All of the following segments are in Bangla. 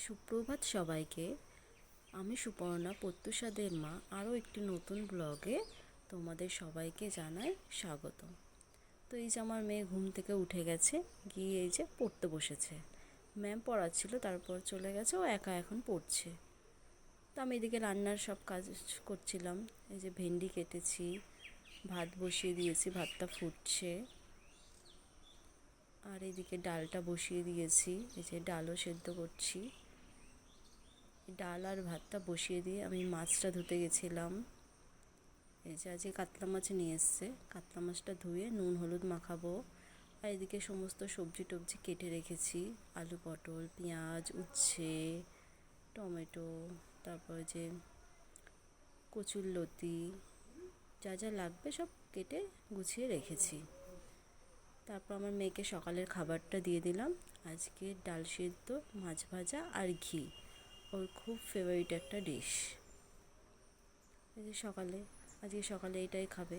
সুপ্রভাত সবাইকে। আমি সুপর্ণা, প্রত্যুষাদের মা, আরও একটি নতুন ব্লগে তোমাদের সবাইকে জানাই স্বাগত। তো এই যে আমার মেয়ে ঘুম থেকে উঠে গেছে, গিয়ে এই যে পড়তে বসেছে। ম্যাম পড়াচ্ছিল, তারপর চলে গেছে, ও একা এখন পড়ছে। তো আমি এদিকে রান্নার সব কাজ করছিলাম। এই যে ভেন্ডি কেটেছি, ভাত বসিয়ে দিয়েছি, ভাতটা ফুটছে। আর এদিকে ডালটা বসিয়ে দিয়েছি, এই যে ডালও সেদ্ধ করছি। ডাল আর ভাতটা বসিয়ে দিয়ে আমি মাছটা ধুতে গেছিলাম। এই যে আজকে কাতলা মাছ নিয়ে এসছে, কাতলা মাছটা ধুয়ে নুন হলুদ মাখাবো। আর এদিকে সমস্ত সবজি টবজি কেটে রেখেছি, আলু পটল পেঁয়াজ উচ্ছে টমেটো, তারপর যে কচুরলতি, যা যা লাগবে সব কেটে গুছিয়ে রেখেছি। তারপর আমার মেয়েকে সকালের খাবারটা দিয়ে দিলাম। আজকে ডাল সেদ্ধ, মাছ ভাজা আর ঘি, ওর খুব ফেভারিট একটা ডিশ। এই যে আজকে সকালে এটাই খাবে।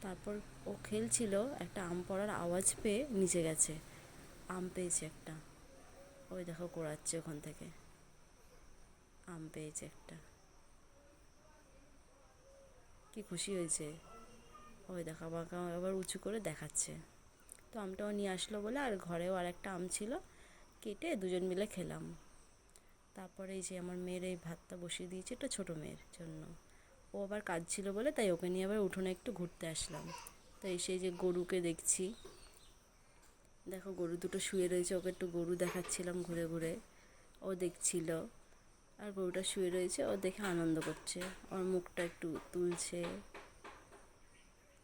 তারপর ও খেলছিল, একটা আম পড়ার আওয়াজ পেয়ে নিচে গেছে, আম পেয়েছে একটা। ওই দেখো কোড়াচ্ছে ওখান থেকে, আম পেয়েছে একটা, কি খুশি হয়েছে। ওই দেখো আমাকে আবার উঁচু করে দেখাচ্ছে। তো আমটাও নিয়ে আসলো বলে, আর ঘরেও আর একটা আম ছিল, কেটে দুজন মিলে খেলাম। তারপরে এই যে আমার মেয়ের এই ভাতটা বসিয়ে দিয়েছি, এটা ছোটো মেয়ের জন্য। ও আবার কাজ ছিল বলে তাই ওকে নিয়ে আবার উঠোনে একটু ঘুরতে আসলাম। তো এসে যে গরুকে দেখছি, দেখো গরু দুটো শুয়ে রয়েছে, ওকে একটু গরু দেখাচ্ছিলাম ঘুরে ঘুরে। ও দেখছিল, আর গরুটা শুয়ে রয়েছে, ও দেখে আনন্দ করছে, ওর মুখটা একটু তুলছে,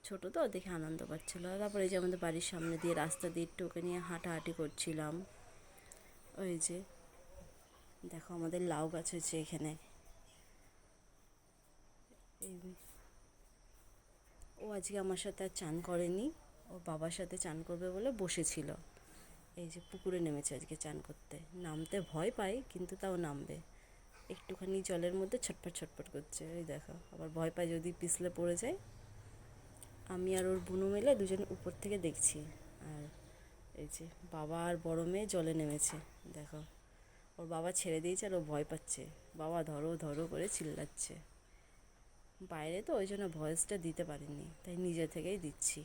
ছোটো তো দেখে আনন্দ পাচ্ছিল। তারপরে এই যে আমাদের বাড়ির সামনে দিয়ে রাস্তা দিয়ে একটু ওকে নিয়ে হাঁটাহাঁটি করছিলাম। ওই যে দেখো আমাদের লাউ গাছ হয়েছে এখানে। এই ও আজকে আমার সাথে আর চান করেনি, ও বাবার সাথে চান করবে বলে বসেছিল। এই যে পুকুরে নেমেছে আজকে চান করতে, নামতে ভয় পায় কিন্তু তাও নামবে। একটুখানি জলের মধ্যে ছটফট ছটফট করছে, ওই দেখো আবার ভয় পায় যদি পিছলে পড়ে যায়। আমি আর ওর বুনু মিলে দুজন উপর থেকে দেখছি। আর এই যে বাবা আর বড় মেয়ে জলে নেমেছে, দেখো ওর বাবা ছেড়ে দিয়েছে আর ও ভয় পাচ্ছে, বাবা ধরো ধরো করে চিল্লাচ্ছে। বাইরে তো ওই জন্য ভয়েসটা দিতে পারিনি, তাই নিজে থেকেই দিচ্ছি।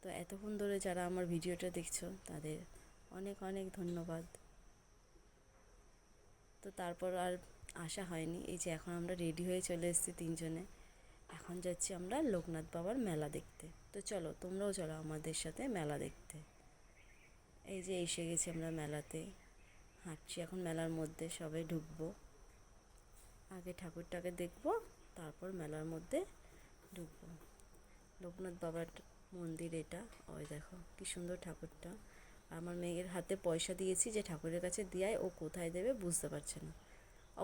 তো এতক্ষণ ধরে যারা আমার ভিডিওটা দেখছো তাদের অনেক অনেক ধন্যবাদ। তো তারপর আর আসা হয়নি। এই যে এখন আমরা রেডি হয়ে চলে এসেছি তিনজনে, এখন যাচ্ছি আমরা লোকনাথ বাবার মেলা দেখতে। তো চলো তোমরাও চলো আমাদের সাথে মেলা দেখতে। এই যে এসে গেছি আমরা মেলাতে, হাঁটছি এখন মেলার মধ্যে, সবে ঢুকবো। আগে ঠাকুরটাকে দেখবো, তারপর মেলার মধ্যে ঢুকবো। লোকনাথ বাবার মন্দির এটা, ওই দেখো কি সুন্দর ঠাকুরটা। আমার মেয়ের হাতে পয়সা দিয়েছি যে ঠাকুরের কাছে দিয়ায়, ও কোথায় দেবে বুঝতে পারছে না,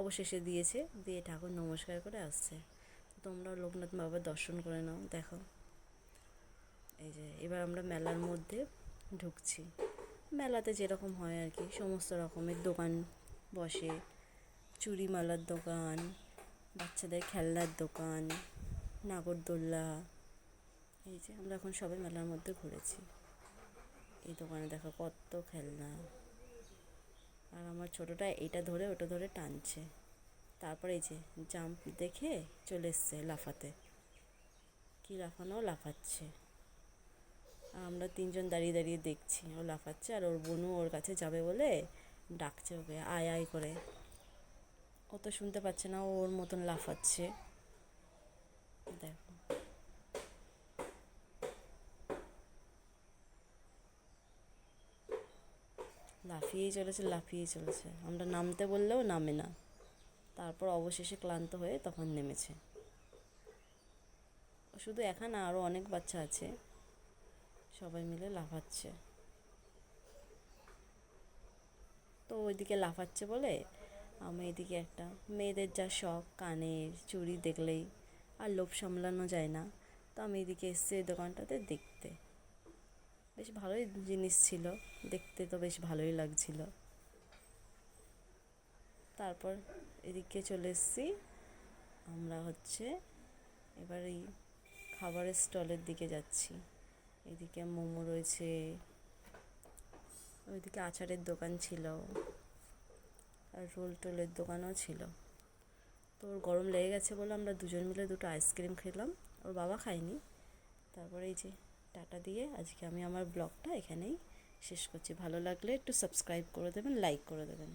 অবশেষে দিয়েছে, দিয়ে ঠাকুর নমস্কার করে আসছে। তোমরাও লোকনাথ বাবার দর্শন করে নাও। দেখো এই যে এবার আমরা মেলার মধ্যে ঢুকছি। মেলাতে যেরকম হয় আর কি, সমস্ত রকমের দোকান বসে, চুড়িমালার দোকান, বাচ্চাদের খেলনার দোকান, নাগরদোল্লা। এই যে আমরা এখন সবাই মেলার মধ্যে ঘুরেছি, এই দোকানে দেখো কত খেলনা। আর আমার ছোটোটা এটা ধরে ওটা ধরে টানছে। তারপরে এই যে জাম্প দেখে চলে এসছে লাফাতে, কি লাফানো লাফাচ্ছে। আর আমরা তিনজন দাঁড়িয়ে দাঁড়িয়ে দেখছি, ও লাফাচ্ছে আর ওর বোনও ওর কাছে যাবে বলে ডাকছে ওকে আয় আয় করে। ও তো শুনতে পাচ্ছে না, ও ওর মতন লাফাচ্ছে। দেখো লাফিয়েই চলেছে লাফিয়েই চলেছে, আমরা নামতে বললেও নামে না। তারপর অবশেষে ক্লান্ত হয়ে তখন নেমেছে। শুধু একা না, আরও অনেক বাচ্চা আছে, সবাই মিলে লাফাচ্ছে। তো ওইদিকে লাফাচ্ছে বলে আমি এদিকে একটা, মেয়েদের যা শখ কানের চুড়ি দেখলেই আর লোভ সামলানো যায় না, তো আমি এদিকে এসছি এই দোকানটাতে দেখতে। বেশ ভালোই জিনিস ছিল, দেখতে তো বেশ ভালোই লাগছিল। তারপর এদিকে চলে এসছি আমরা, হচ্ছে এবার এই খাবারের স্টলের দিকে যাচ্ছি। এদিকে মোমো রয়েছে, ওইদিকে আচারের দোকান ছিল, আর রোল টোলের দোকানও ছিল। তো ওর গরম লেগে গেছে বলে আমরা দুজন মিলে দুটো আইসক্রিম খেলাম, ওর বাবা খায়নি। তারপরে এই যে টাটা দিয়ে আজকে আমি আমার ব্লগটা এখানেই শেষ করছি। ভালো লাগলে একটু সাবস্ক্রাইব করে দেবেন, লাইক করে দেবেন।